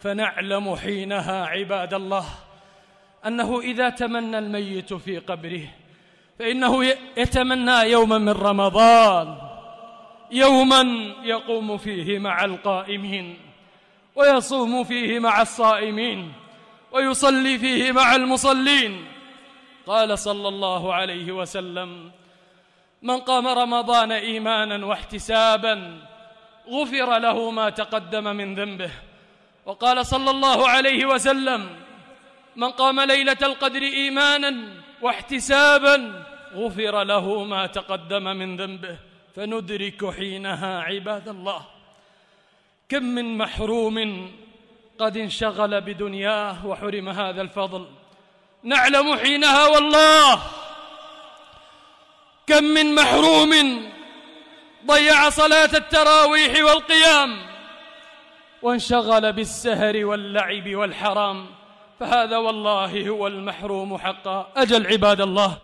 فنعلم حينها عباد الله أنه إذا تمنى الميت في قبره فإنه يتمنى يوما من رمضان، يوما يقوم فيه مع القائمين ويصوم فيه مع الصائمين ويصلي فيه مع المصلين. قال صلى الله عليه وسلم: من قام رمضان إيمانا واحتسابا غفر له ما تقدم من ذنبه. وقال صلى الله عليه وسلم: من قام ليلة القدر إيمانا واحتسابا غفر له ما تقدم من ذنبه. فندرك حينها عباد الله كم من محروم قد انشغل بدنياه وحرم هذا الفضل. نعلم حينها والله كم من محروم ضيع صلاة التراويح والقيام وانشغل بالسهر واللعب والحرام، فهذا والله هو المحروم حقا. أجل عباد الله.